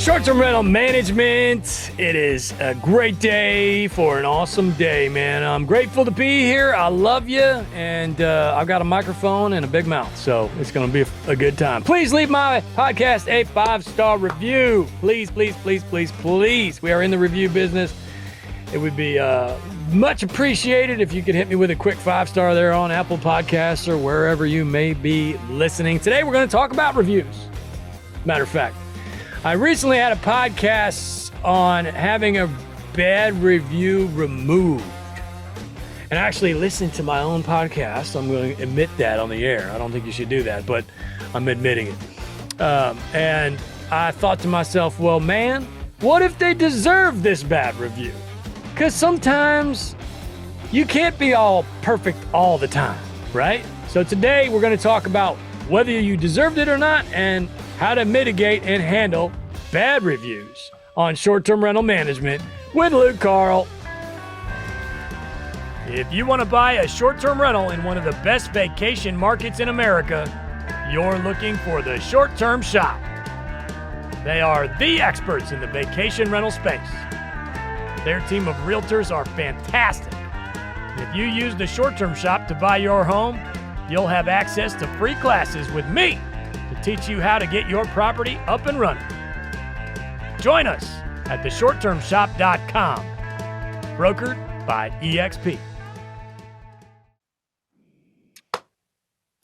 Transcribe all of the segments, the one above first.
Short-term rental management. It is a great day for an awesome day, man. I'm grateful to be here. I love you, and I've got a microphone and a big mouth, so it's going to be a good time. Please leave my podcast a 5-star review. Please, please, please, please, please. We are in the review business. It would be much appreciated if you could hit me with a quick 5-star there on Apple Podcasts or wherever you may be listening. Today, we're going to talk about reviews. Matter of fact, I recently had a podcast on having a bad review removed. And I actually listened to my own podcast. I'm going to admit that on the air. I don't think you should do that, but I'm admitting it. And I thought to myself, well, man, what if they deserve this bad review? Because sometimes you can't be all perfect all the time, right? So today we're going to talk about whether you deserved it or not and how to mitigate and handle bad reviews on short-term rental management with Luke Carl. If you want to buy a short-term rental in one of the best vacation markets in America, you're looking for the Short-Term Shop. They are the experts in the vacation rental space. Their team of realtors are fantastic. If you use the Short-Term Shop to buy your home, you'll have access to free classes with me to teach you how to get your property up and running. Join us at theshorttermshop.com, brokered by EXP.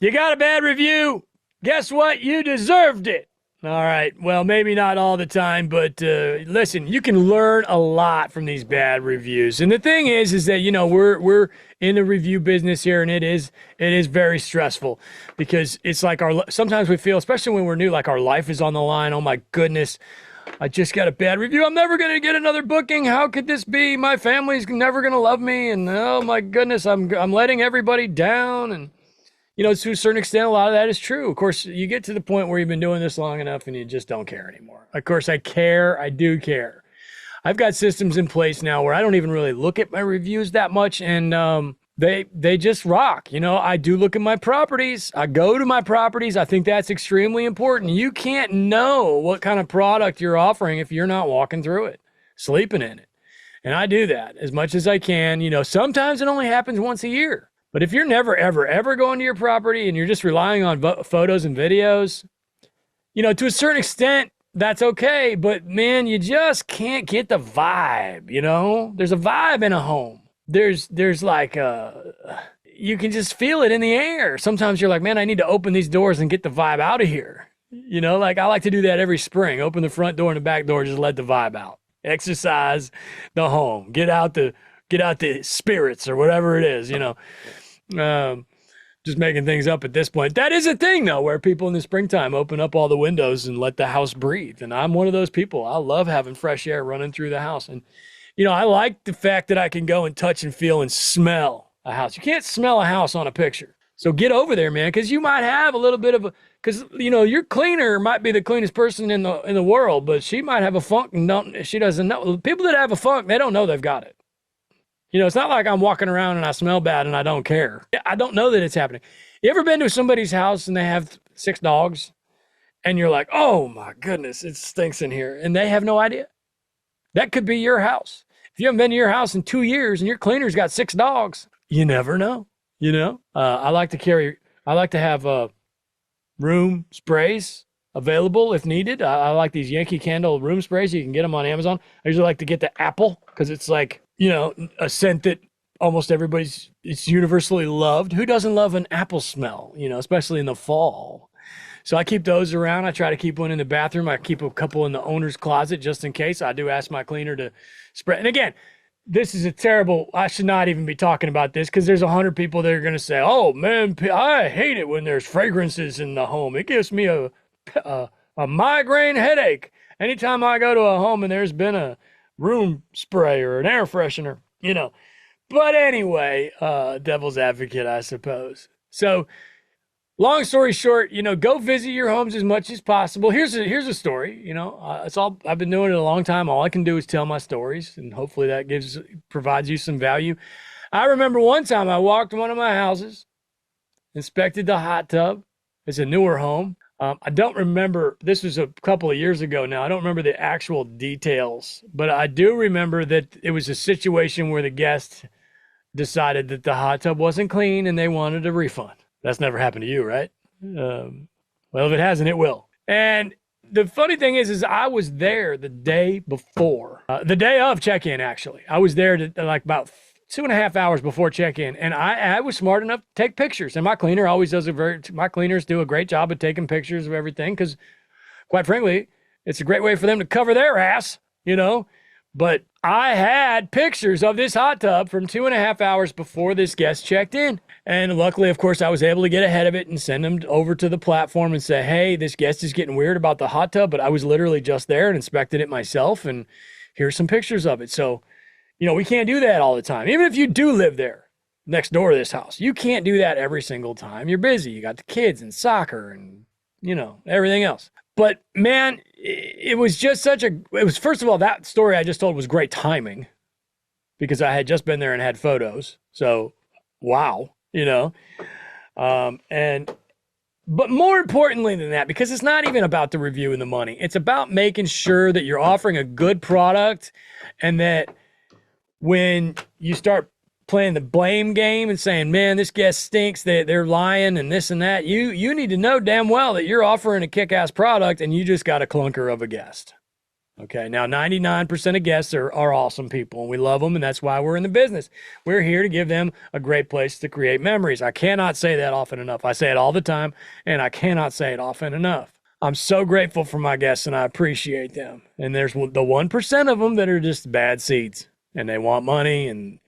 You got a bad review? Guess what? You deserved it. All right. Well, maybe not all the time, but listen, you can learn a lot from these bad reviews. And the thing is that, you know, we're in the review business here, and it is very stressful because it's like sometimes we feel, especially when we're new, like our life is on the line. Oh my goodness, I just got a bad review. I'm never going to get another booking. How could this be? My family's never going to love me. And oh my goodness, I'm letting everybody down. And you know, to a certain extent, a lot of that is true. Of course, you get to the point where you've been doing this long enough and you just don't care anymore. Of course, I care. I do care. I've got systems in place now where I don't even really look at my reviews that much, and they just rock. You know, I do look at my properties. I go to my properties. I think that's extremely important. You can't know what kind of product you're offering if you're not walking through it, sleeping in it. And I do that as much as I can. You know, sometimes it only happens once a year. But if you're never, ever, ever going to your property and you're just relying on photos and videos, you know, to a certain extent, that's okay. But man, you just can't get the vibe, you know? There's a vibe in a home. There's like you can just feel it in the air. Sometimes you're like, man, I need to open these doors and get the vibe out of here. You know, like I like to do that every spring. Open the front door and the back door, just let the vibe out. Exercise the home. Get out the spirits or whatever it is, you know. Just making things up at this point. That is a thing, though, where people in the springtime open up all the windows and let the house breathe. And I'm one of those people. I love having fresh air running through the house. And, you know, I like the fact that I can go and touch and feel and smell a house. You can't smell a house on a picture. So get over there, man, because you might have a little bit of because, you know, your cleaner might be the cleanest person in the world, but she might have a funk and she doesn't know. People that have a funk, they don't know they've got it. You know, it's not like I'm walking around and I smell bad and I don't care. I don't know that it's happening. You ever been to somebody's house and they have 6 dogs and you're like, oh my goodness, it stinks in here. And they have no idea. That could be your house. If you haven't been to your house in 2 years and your cleaner's got 6 dogs, you never know, you know? I like to have room sprays available if needed. I like these Yankee Candle room sprays. You can get them on Amazon. I usually like to get the apple because it's like, you know, a scent that almost it's universally loved. Who doesn't love an apple smell, you know, especially in the fall? So I keep those around. I try to keep one in the bathroom. I keep a couple in the owner's closet just in case. I do ask my cleaner to spray. And again, this is I should not even be talking about this because there's 100 people that are going to say, oh man, I hate it when there's fragrances in the home. It gives me a migraine headache. Anytime I go to a home and there's been a room spray or an air freshener, you know. But anyway, devil's advocate, I suppose. So long story short, you know, go visit your homes as much as possible. Here's a story, you know, I've been doing it a long time. All I can do is tell my stories, and hopefully that provides you some value. I remember one time I walked in one of my houses, inspected the hot tub. It's a newer home. I don't remember, this was a couple of years ago now. I don't remember the actual details, but I do remember that it was a situation where the guest decided that the hot tub wasn't clean and they wanted a refund. That's never happened to you, right? Well, if it hasn't, it will. And the funny thing is I was there the day before, the day of check-in, actually. I was there to, like about 2.5 hours before check-in, and I was smart enough to take pictures. And my cleaner always does my cleaners do a great job of taking pictures of everything because, quite frankly, it's a great way for them to cover their ass, you know? But I had pictures of this hot tub from 2.5 hours before this guest checked in. And luckily, of course, I was able to get ahead of it and send them over to the platform and say, hey, this guest is getting weird about the hot tub, but I was literally just there and inspected it myself, and here's some pictures of it. So, you know, we can't do that all the time. Even if you do live there next door to this house, you can't do that every single time. You're busy. You got the kids and soccer and, you know, everything else. But man, it was just first of all, that story I just told was great timing because I had just been there and had photos. So, wow, you know. But more importantly than that, because it's not even about the review and the money, it's about making sure that you're offering a good product and that when you start playing the blame game and saying, man, this guest stinks, they're lying and this and that, you need to know damn well that you're offering a kick-ass product and you just got a clunker of a guest. Okay, now 99% of guests are awesome people and we love them, and that's why we're in the business. We're here to give them a great place to create memories. I cannot say that often enough. I say it all the time, and I cannot say it often enough. I'm so grateful for my guests and I appreciate them. And there's the 1% of them that are just bad seeds and they want money. And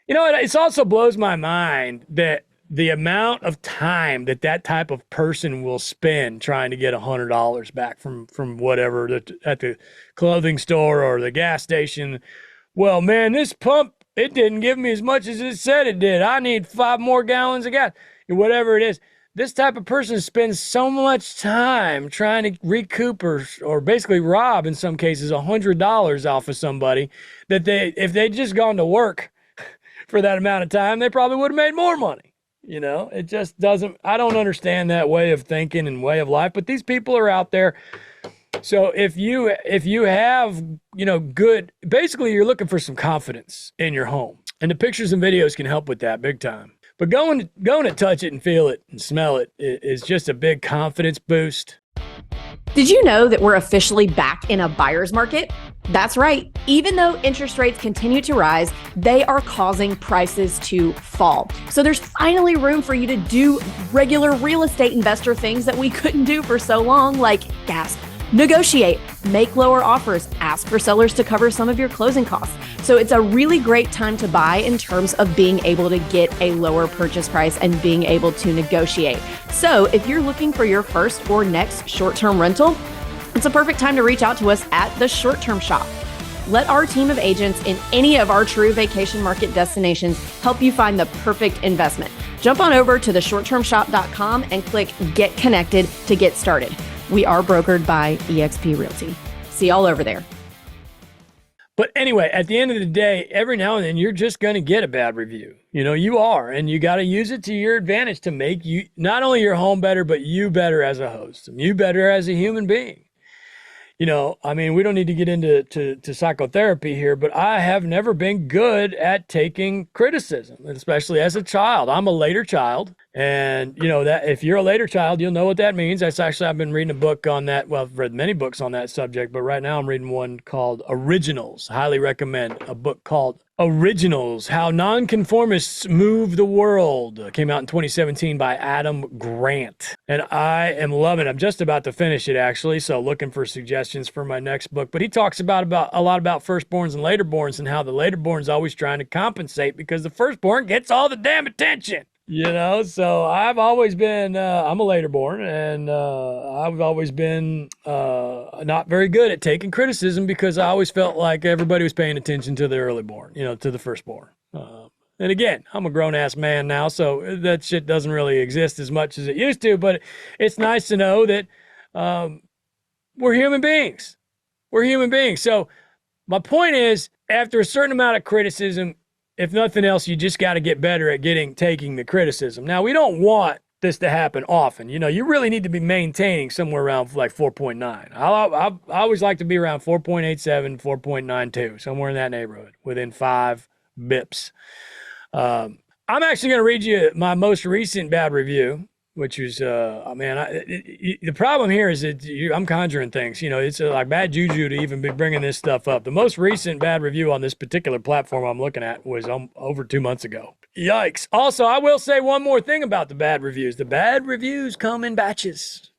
you know, it also blows my mind that the amount of time that type of person will spend trying to get $100 back from whatever at the clothing store or the gas station. Well, man, this pump, it didn't give me as much as it said it did. I need 5 more gallons of gas, whatever it is. This type of person spends so much time trying to recoup or basically rob, in some cases, $100 off of somebody that if they'd just gone to work for that amount of time, they probably would have made more money. You know, it just doesn't, I don't understand that way of thinking and way of life, but these people are out there. So if you have, you know, basically you're looking for some confidence in your home, and the pictures and videos can help with that big time. But going to touch it and feel it and smell it is just a big confidence boost. Did you know that we're officially back in a buyer's market? That's right. Even though interest rates continue to rise, they are causing prices to fall. So there's finally room for you to do regular real estate investor things that we couldn't do for so long, like gasp, negotiate, make lower offers, ask for sellers to cover some of your closing costs. So it's a really great time to buy in terms of being able to get a lower purchase price and being able to negotiate. So if you're looking for your first or next short-term rental, it's a perfect time to reach out to us at the Short Term Shop. Let our team of agents in any of our true vacation market destinations help you find the perfect investment. Jump on over to theshorttermshop.com and click Get Connected to get started. We are brokered by eXp Realty. See y'all over there. But anyway, at the end of the day, every now and then you're just going to get a bad review. You know, you are, and you got to use it to your advantage to make you not only your home better, but you better as a host, you better as a human being. You know, I mean, we don't need to get into psychotherapy here, but I have never been good at taking criticism, especially as a child. I'm a later child, and you know that if you're a later child, you'll know what that means. I've been reading a book on that. Well, I've read many books on that subject, but right now I'm reading one called Originals. Highly recommend a book called Originals: How Nonconformists Move the World. Came out in 2017 by Adam Grant, and I am loving it. I'm just about to finish it actually, so looking for suggestions for my next book. But he talks about a lot about firstborns and laterborns and how the laterborn's always trying to compensate because the firstborn gets all the damn attention. You know, so I've always been, I'm a laterborn, and I've always been not very good at taking criticism because I always felt like everybody was paying attention to the earlyborn, you know, to the firstborn. And again, I'm a grown-ass man now, so that shit doesn't really exist as much as it used to, but it's nice to know that we're human beings. We're human beings. So my point is, after a certain amount of criticism, if nothing else, you just got to get better at taking the criticism. Now, we don't want this to happen often. You know, you really need to be maintaining somewhere around like 4.9. I always like to be around 4.87, 4.92, somewhere in that neighborhood, within 5 bips. I'm actually going to read you my most recent bad review, which is, the problem here is that I'm conjuring things. You know, it's like bad juju to even be bringing this stuff up. The most recent bad review on this particular platform I'm looking at was over 2 months ago. Yikes. Also, I will say one more thing about the bad reviews. The bad reviews come in batches.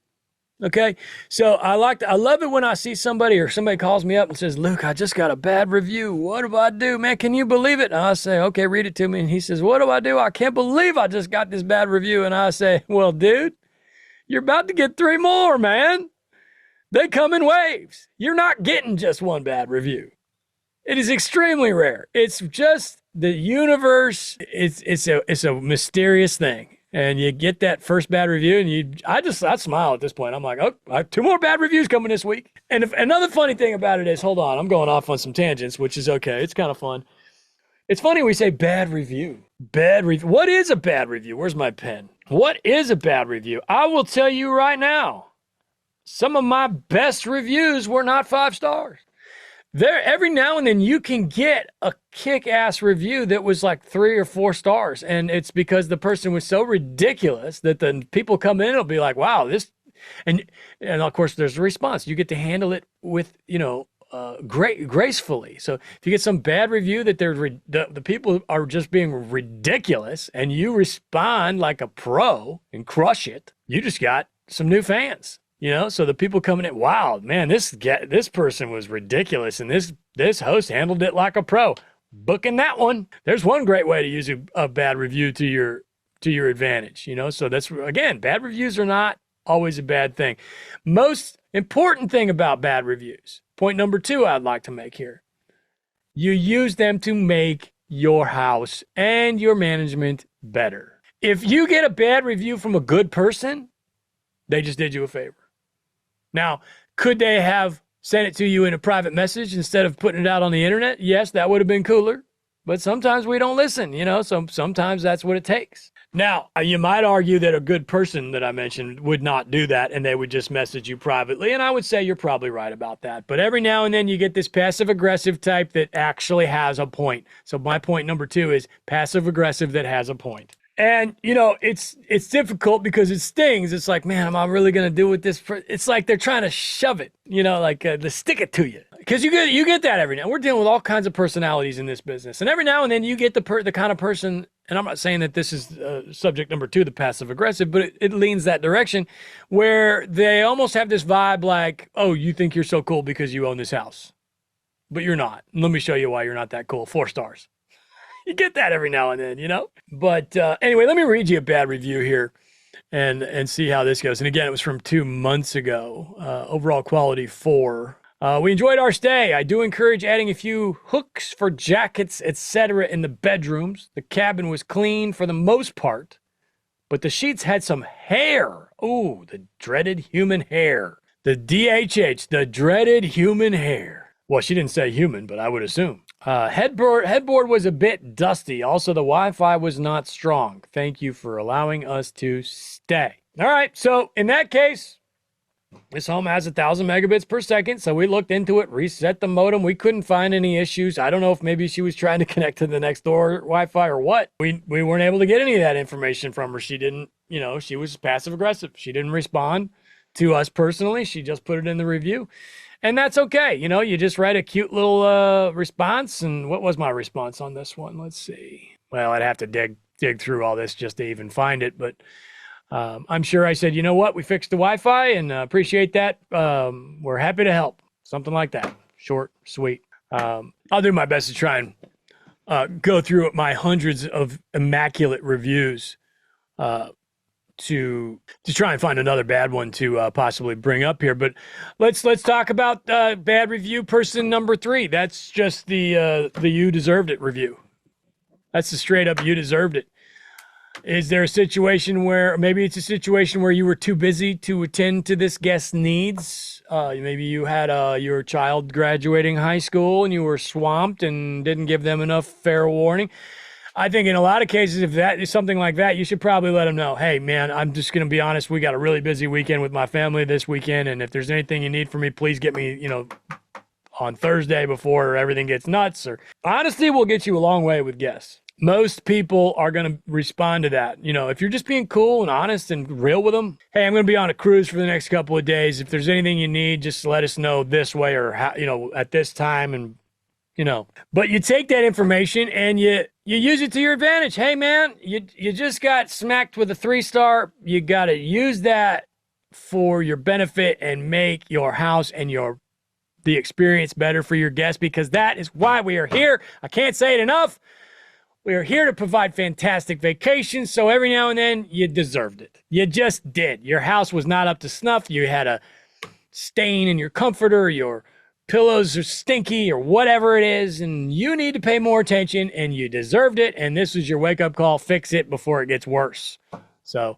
Okay, so I love it when I see somebody or somebody calls me up and says, Luke, I just got a bad review. What do I do, man? Can you believe it? And I say, okay, read it to me. And he says, what do I do? I can't believe I just got this bad review. And I say, well, dude, you're about to get 3 more, man. They come in waves. You're not getting just one bad review. It is extremely rare. It's just the universe. It's a mysterious thing. And you get that first bad review, and I smile at this point. I'm like, oh, I have 2 more bad reviews coming this week. And another funny thing about it is, hold on, I'm going off on some tangents, which is okay. It's kind of fun. It's funny we say bad review. Bad review. What is a bad review? Where's my pen? What is a bad review? I will tell you right now. Some of my best reviews were not 5 stars. Every now and then you can get a kick-ass review that was like 3 or 4 stars, and it's because the person was so ridiculous that the people come in and will be like, wow, this, and of course there's a response. You get to handle it with, gracefully. So if you get some bad review that the people are just being ridiculous, and you respond like a pro and crush it, you just got some new fans. You know, so the people coming in, wow, man, this person was ridiculous, and this host handled it like a pro. Booking that one. There's one great way to use a bad review to your advantage. You know, so that's, again, bad reviews are not always a bad thing. Most important thing about bad reviews, point number 2 I'd like to make here, you use them to make your house and your management better. If you get a bad review from a good person, they just did you a favor. Now, could they have sent it to you in a private message instead of putting it out on the internet? Yes, that would have been cooler. But sometimes we don't listen, you know, so sometimes that's what it takes. Now, you might argue that a good person that I mentioned would not do that, and they would just message you privately, and I would say you're probably right about that. But every now and then you get this passive-aggressive type that actually has a point. So my point number 2 is passive-aggressive that has a point. And, you know, it's difficult because it stings. It's like, man, am I really going to do with this? It's like they're trying to shove it, you know, like to stick it to you. Because you get that every now. We're dealing with all kinds of personalities in this business. And every now and then you get the kind of person, and I'm not saying that this is subject number 2, the passive aggressive, but it leans that direction, where they almost have this vibe like, oh, you think you're so cool because you own this house. But you're not. Let me show you why you're not that cool. 4 stars. You get that every now and then, you know? But anyway, let me read you a bad review here and see how this goes. And again, it was from 2 months ago. Overall quality 4. We enjoyed our stay. I do encourage adding a few hooks for jackets, etc. in the bedrooms. The cabin was clean for the most part, but the sheets had some hair. Ooh, the dreaded human hair. The DHH, the dreaded human hair. Well, she didn't say human, but I would assume. Headboard was a bit dusty. Also, the Wi-Fi was not strong. Thank you for allowing us to stay. All right, so in that case, this home has 1,000 megabits per second, so we looked into it, reset the modem. We couldn't find any issues. I don't know if maybe she was trying to connect to the next door Wi-Fi or what. We weren't able to get any of that information from her. She didn't, you know, she was passive-aggressive. She didn't respond to us personally. She just put it in the review. And that's okay. You know, you just write a cute little response. And what was my response on this one? Let's see. Well, I'd have to dig through all this just to even find it. But I'm sure I said, you know what? We fixed the Wi-Fi and appreciate that. We're happy to help. Something like that. Short, sweet. I'll do my best to try and go through my hundreds of immaculate reviews to try and find another bad one to possibly bring up here. But let's talk about bad review person number 3. That's just the you deserved it review. That's the straight up you deserved it. Is there a situation where maybe it's a situation where you were too busy to attend to this guest's needs? Maybe you had your child graduating high school and you were swamped and didn't give them enough fair warning. I think in a lot of cases, if that is something like that, you should probably let them know, hey, man, I'm just going to be honest. We got a really busy weekend with my family this weekend. And if there's anything you need from me, please get me, on Thursday before everything gets nuts. Or honesty will get you a long way with guests. Most people are going to respond to that. If you're just being cool and honest and real with them, hey, I'm going to be on a cruise for the next couple of days. If there's anything you need, just let us know this way or how, at this time. And, but you take that information and you use it to your advantage. Hey, man, you just got smacked with a 3-star. You got to use that for your benefit and make your house and the experience better for your guests, because that is why we are here. I can't say it enough. We are here to provide fantastic vacations, so every now and then you deserved it. You just did. Your house was not up to snuff. You had a stain in your comforter, your pillows are stinky or whatever it is, and you need to pay more attention, and you deserved it, and this was your wake-up call. Fix it before it gets worse. So,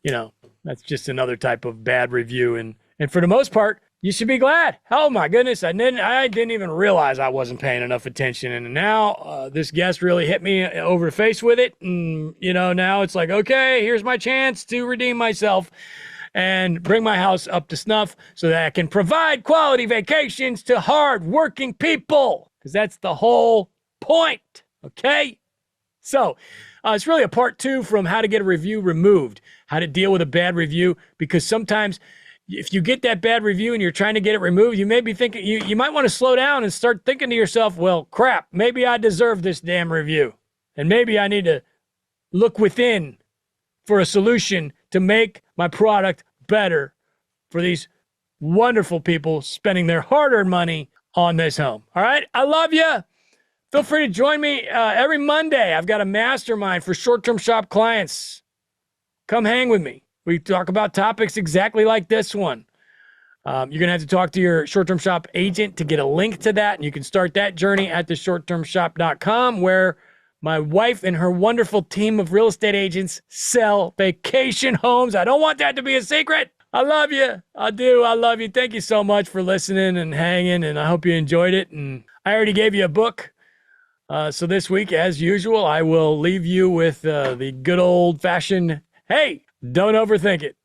that's just another type of bad review, and for the most part, you should be glad. Oh my goodness, I didn't even realize I wasn't paying enough attention. And now this guest really hit me over the face with it. And, now it's like, okay, here's my chance to redeem myself and bring my house up to snuff so that I can provide quality vacations to hard-working people. Because that's the whole point, okay? So it's really a part 2 from how to get a review removed, how to deal with a bad review, because sometimes if you get that bad review and you're trying to get it removed, you may be thinking, you might want to slow down and start thinking to yourself, well, crap, maybe I deserve this damn review. And maybe I need to look within for a solution to make my product better for these wonderful people spending their hard-earned money on this home. All right? I love you. Feel free to join me every Monday. I've got a mastermind for short-term shop clients. Come hang with me. We talk about topics exactly like this one. You're going to have to talk to your short-term shop agent to get a link to that, and you can start that journey at theshorttermshop.com, where my wife and her wonderful team of real estate agents sell vacation homes. I don't want that to be a secret. I love you. I do. I love you. Thank you so much for listening and hanging, and I hope you enjoyed it. And I already gave you a book. So this week, as usual, I will leave you with the good old-fashioned, hey, don't overthink it.